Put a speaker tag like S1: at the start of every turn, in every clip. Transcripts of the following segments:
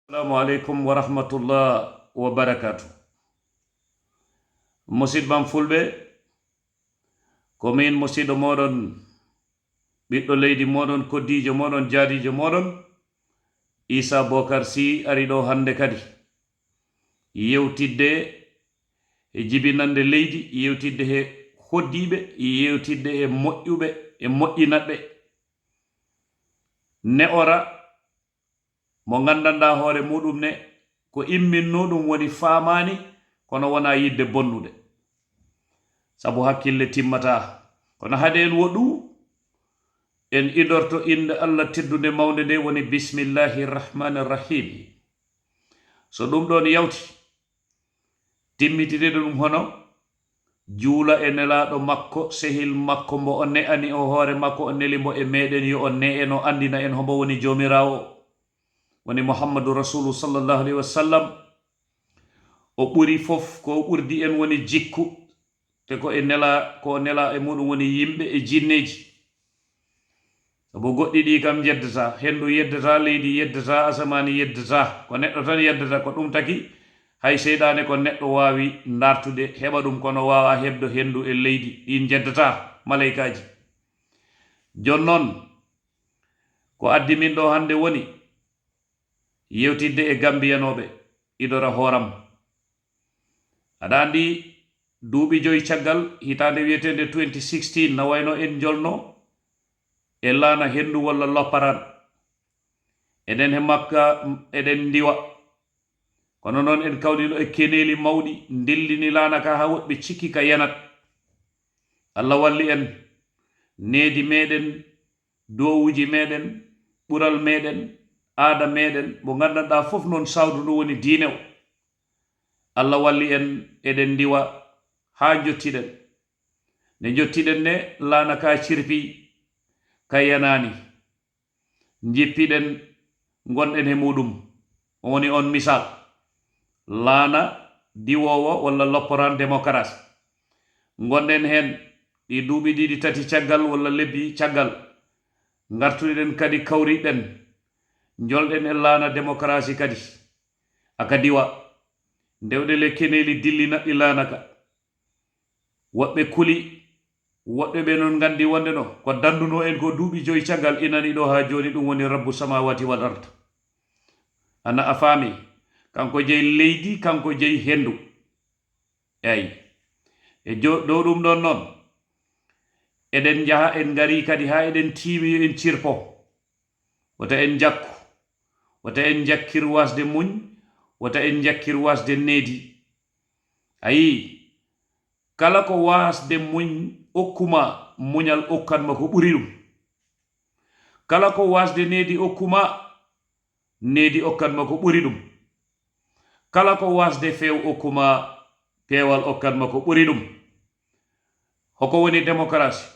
S1: Assalamu alaikum wa rahmatullah wa barakatuh. Musidɓam fulɓe, ko min musiɗɗo moɗon ɓiɗɗo leydi moɗon koddijo moɗon jaadijo moɗon Isa Bokar Sy ari ɗo hande kadi yewtidde e jibinande leydi, yewtidde he hoddiɓe, yewtidde e moƴƴuɓe e moƴƴinaɓe ne ora mo gandanɗa hoore muɗum ne ko imminnoɗum woni famani kono wona yidde bonnude, sabu hakkille timmata. kono hade en woɗɗu en idorto inde Allah teddude mawde nde woni bismillahi rrahmani rrahim. So ɗum ɗon yawti timmitide ɗum hono juula e nelaɗo makko sehil makko mbo o ne'ani o hoore makko o neli mbo e meɗen yo o ne en o andina en hombo woni jomirawo woni Muhammadu Rasulu sallallahu alaihi wasallam. O ɓuri fof ko ɓurdi en woni jikku te ko nela e muɗum woni yimɓe e jinneji, sabu goɗɗi ɗi kam yeddata, hendu yeddata, leydi yeddata, asamani yeddata, ko neɗɗo tan yeddata. Ko ɗum taki hay seyɗane ko neɗɗo wawi dartude heɓa ɗum kono wawa hebdo hendu e leydi ɗin jeddata malaikaji. Jonnon ko addi min ɗo hande woni yewtidde e gambiyanoɓe idora horam. aɗa andi duuɓi joyi caggal hitande wiyetede 2016 na wayno en jolno e laana hendu walla lopparan, eɗen he makka eɗen ndiwa, kono noon en kawɗino e keneli mawɗi dillini laana ka ha woɓɓe cikki ka yanat. Allah walli en, needi meɗen, dowuji meɗen, ɓural meɗen, aada meɗen mo gandanɗa fof noon sawdu ndu woni diine o. Allah walli en eɗen ndiwa ha jottiɗen. Ne jottiɗen ne laana ka cirpi ka yanani, jippiɗen gonɗen he muɗum. O woni on misal laana diwowo walla lopporan démocratie gonɗen hen ɗi duuɓi ɗiɗi tati caggal walla lebbi caggal, gartuɗen kadi kawriɗen jolɗen e laana démocratie kadi aka diwa ndewɗe le keneli dilli naɓɓi laana ka. woɓɓe kuli, woɓɓe ɓe non gandi wonde no ko danduno en ko duuɓi joyi caggal inani ɗo ha joni ɗum woni rabbu samawati wal ard. ana a faami, kanko jeyi leydi, kanko jeyi hendu. eyi e dow ɗum ɗon noon eɗen jaha en gari kadi ha eɗen tiimi en cirpo, wota en jakku, wota en jakkir wasde muñ, wota en jakkir wasde needi. ayi kala ko wasde muñ okkuma muñal okkanma ko ɓuri ɗum, kala ko wasde needi okkuma needi okkanma ko ɓuri ɗum, kala ko wasde few okkuma peewal okkanma ko ɓuri ɗum. hoko woni démocratie?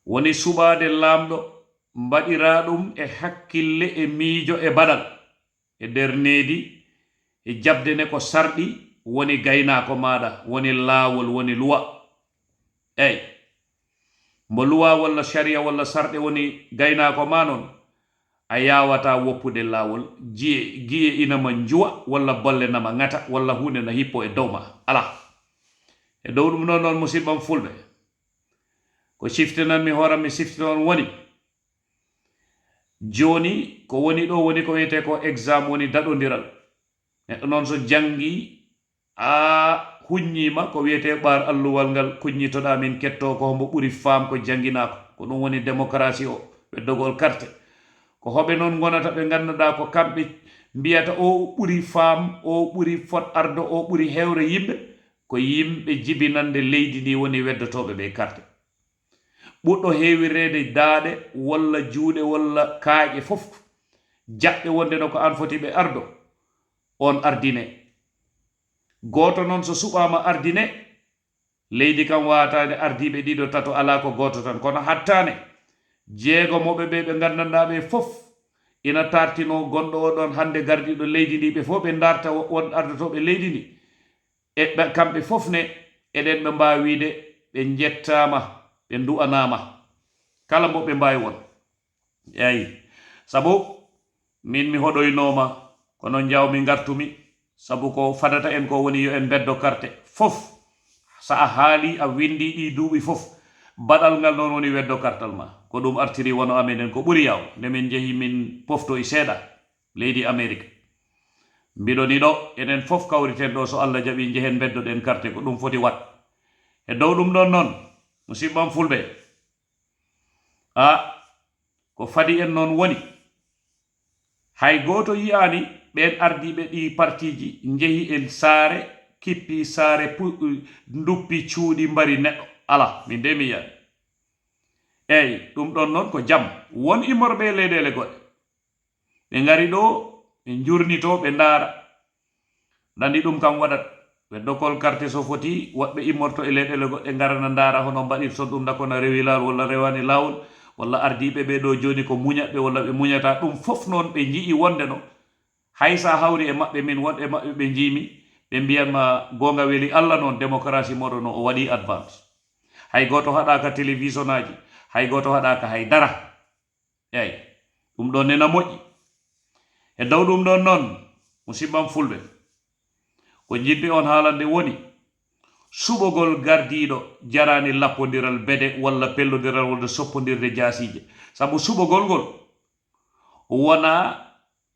S1: woni suɓade lamɗo mbaɗiraɗum e hakkille e miijo e baɗal e nder needi e jabde ne ko sarɗi woni gaynako maɗa, woni laawol, woni luwa. eyi mbo luwa walla sharia walla sarɗe woni gaynako ma noon a yawata woppude laawol giye inama juwa walla bolle nama ngata walla hunde na hippo e dow ma, ala. e dow ɗum noon noon musidɓam fulɓe, ko siftinanmi horam mi siftinon woni joni ko woni ɗo woni ko wiyete ko exam, woni daɗodiral. neɗɗo noon so jangi a huññima ko wiyete ɓaar alluwal ngal kuññitoɗa min ketto ko hombo ɓuri faam ko janginako, ko ɗum woni démocratie o ɓeddogol carte. ko hoɓe noon gonata ɓe ganduɗa ko kamɓe mbiyata o ɓuri faam, o ɓuri fot ardo, o ɓuri hewre yimɓe, ko yimɓe jibinande leydi ndi woni weddotoɓe ɓe carte. ɓurɗo hewirede daaɗe walla juuɗe walla kaaƴe fof jaɓɓe wonde no ko an foti ɓe ardo, on ardine. goto noon so suɓama ardine, leydi kam watade ardiɓe ɗiɗo tato ala ko goto tan, kono hattane jeegomoɓe ɓe ɓe gandanɗaɓe fof ina tartino gonɗo o ɗon hande gardiɗo leydi ndi, ɓe fof ɓe darta won ardotoɓe leydi ndi e kamɓe fof ne eɗen ɓe mbawi wiide ɓe jettama, ɓe du'anama, kala mbo ɓe mbawi won. eyi sabu min mi hoɗoynoma kono jawmi gartumi sabu ko fadata en ko woni yo en beddo carte fof sa a haali a windi ɗi duuɓi fof baɗal ngal noon woni weddo kartal ma ko ɗum artiri wono amenen ko ɓuri yaw nde min jehi min pofto e seeɗa leydi Amérique mbiɗoni ɗo enen fof kawriten ɗo so Allah jaɓi jehen beddoɗen carte ko ɗum foti wat e dow ɗum ɗon noon musidɓam fulɓe ko fadi en noon woni hay goto yiyani ɓen ardiɓe ɗi partiji jehi e saare kippi saare duppi cuuɗi mbari neɗɗo ala min de mi yiyani eyyi ɗum ɗon noon ko jam won immorɓe leyɗele goɗɗe ɓe ngari ɗo ɓe jurnito ɓe ndaara nandi ɗum kam waɗat ɓe dokol carte so foti woɓɓe immorto e leyɗele goɗɗe ngarana ndaara hono mbaɗirton ɗum dakona rewi lawol walla rewani lawol walla ardiɓe ɓe ɗo joni ko muñatɓe walla ɓe muñata ɗum fof noon ɓe jii wonde no hay sa hawri e maɓɓe min wonɓe maɓɓe ɓe jiimi ɓe mbiyanma gonga weli Allah noon démocratie moɗo no o waɗi advance hay goto haɗaka télévision aji hay goto haɗaka hay dara eyyi ɗum ɗon nena moƴƴi e dow ɗum ɗon noon musidɓam fulɓe ko jiɗmi on haalande woni suɓogol gardiɗo jarani lappodiral bede walla pellodiral walla soppodirde jaasije sabu suɓogol ngol wona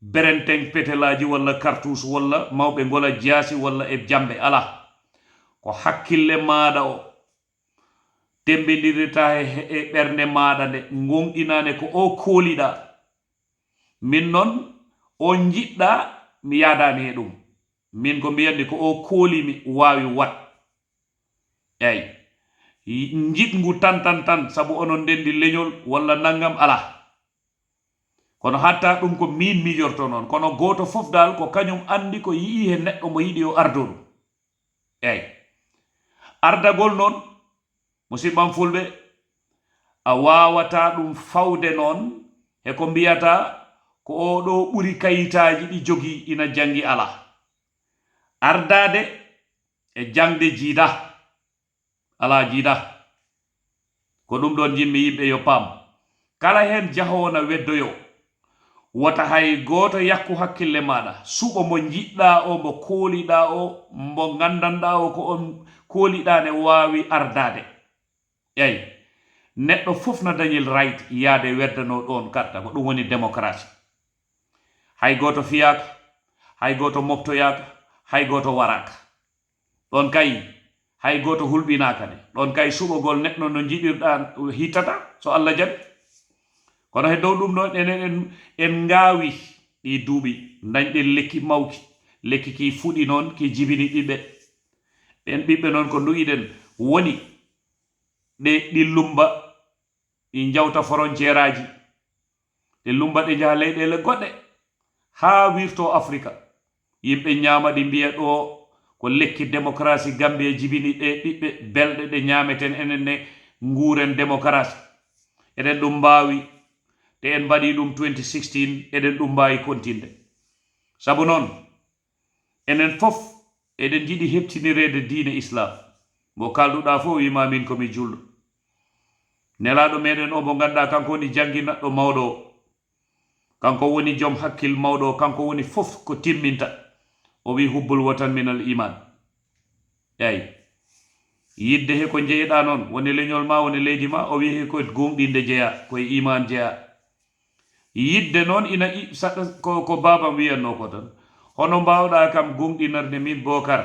S1: berenteng petelaji walla cartouche walla mawɓe ngola jaasi walla e jambe ala ko hakkille maɗa o tembidirita e ɓernde maɗa nde gonɗinane ko o kooliɗa min noon o jiɗɗa mi yadani e ɗum min ko mbiyandi ko o koolimi wawi wat eyyi jiɗngu tan sabu onon ndendi leñol walla nangam ala kono hatta ɗum ko min miijorto noon kono goto fof dal ko kañum andi ko yii he neɗɗo mo yiɗi o ardo ɗum eyyi ardagol noon musidɓam fulɓe a wawata ɗum fawde noon e ko mbiyata ko oɗo ɓuri kayitaji ɗi jogi ina jangi ala ardade e jangde jiida ala jiida ko ɗum ɗon jimmi yimɓe yo paam kala hen jahona weddoyo wota hay goto yakku hakkille maɗa suɓo mo jiɗɗa o mo kooliɗa o mo gandanɗa o ko on kooliɗa ne wawi ardade eyyi neɗɗo fof na dañil right yaade weddano ɗon karta ko ɗum woni démocratie hay goto fiyaka hay goto moftoyaka hay goto waraka ɗon kay hay goto hulɓinaka ne ɗon kay suɓogol neɗɗo no jiɗirɗa hittata so Allah jaɓi kono he dow ɗum ɗon enen en ngaawi ɗi duuɓi dañɗen lekki mawki lekki ki fuɗi noon ki jibini ɓiɓɓe ɓen ɓiɓɓe noon ko duyiɗen woni ɗe ɗi lumba ɗi jawta frontiére aji ɗe lumba ɗe jaha leyɗele goɗɗe haa wirto Afrika yimɓe ñaama ɗi mbiya ɗo ko lekki démocratie Gambie jibini ɗe ɓiɓɓe belɗe ɗe ñaameten enen ne nguuren démocratie eɗen ɗum mbaawi te en mbaɗi ɗum 2016 eɗen ɗum mbawi kontinde sabu noon enen fof eɗen jiɗi heɓtinirede diine islam mo kalduɗa fof wima min komi julɗo nelaɗo meɗen o mo ganduɗa kanko woni jangginaɗɗo mawɗo o kanko woni joom hakkil mawɗo o kanko woni fof ko timminta o wi hubbul watan minal iman eyyi yidde he ko jeeyiɗa noon woni leñol ma woni leydi ma o wi he koye gonɗinde jeeya koye iman jeeya yidde noon ina ko babam wiyanno ko tan hono mbawɗa kam gonɗinarde min Bokar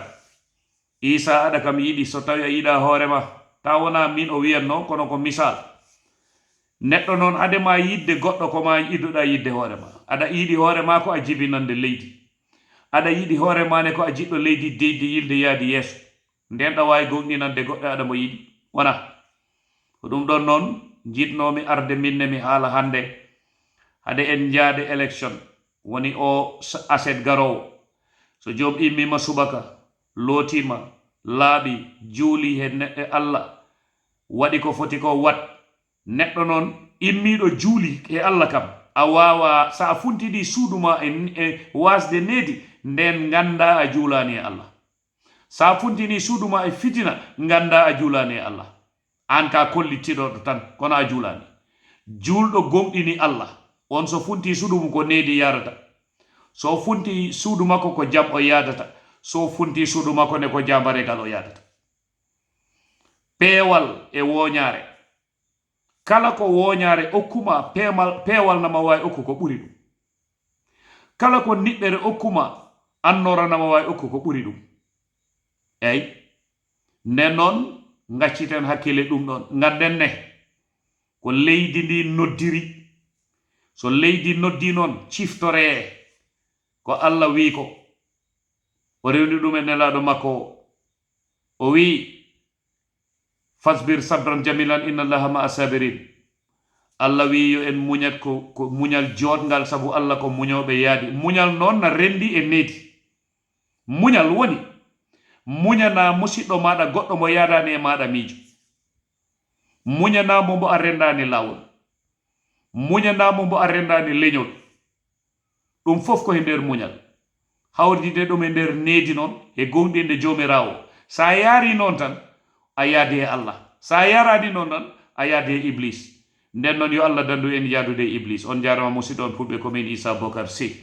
S1: Isa aɗa kam yiɗi so tawi a yiɗa hoorema ta wona min o wiyanno kono ko misal neɗɗo noon adema yidde goɗɗo koma yiɗuɗa yidde hoorema aɗa yiɗi hoorema ko a jibinande leydi aɗa yiɗi hooremane ko a jiɗɗo leydi deydi yilde yaadi yeeso nden ɗa wawi gonɗinande goɗɗo aɗa mo yiɗi wona ko ɗum ɗon noon jiɗnomi arde minne mi haala hande hade en jaade élection woni o aset garowo so joom immima subaka lootima laaɓi juuli he neɗɗo Allah waɗi ko foti ko wat neɗɗo noon immiɗo juuli e Allah kam a wawa sa a funtiɗi suuduma e wasde needi nden ganda a juulani e Allah sa funtini suuduma e fitina ganda a juulani e Allah an ka kollitiɗoɗo tan kono a juulani julɗo gonɗini Allah on so funti suɗum ko needi yarata so funti suudu makko ko jam o yadata so funti suudu makko ne ko jambaregal o yadata peewal e woñaare kala ko woñaare okkuma peewal nama wawi okku ko ɓuri ɗum kala ko niɓɓere okkuma annora nama wawi okku ko ɓuri ɗum eyi nden noon gacciten hakkille ɗum ɗon ganden ne ko leydi ndi noddiri so leydi noddi noon ciftore ko Allah wi ko o rewni ɗum e nelaɗo makko o wi fasbir sabran jamilan inna allaha ma asabirin Allah wi yo en muñat ko muñal jodngal sabu Allah ko muñoɓe yaadi muñal noon na rendi e needi muñal woni muñana musidɗo maɗa goɗɗo mo yadani e maɗa miijo muñanamo mbo a rendani lawol muñanamo mbo a rendani leñol ɗum fof ko e nder muñal hawride ɗum e nder needi noon e gonɗinde jomirawo sa yaari noon tan a yaadi e Allah sa yarani noon tan a yaadi e iblis nden noon yo Allah dandu en yadude e iblis on jarama musidɗo on fulɓe komin Issa Bocar Sy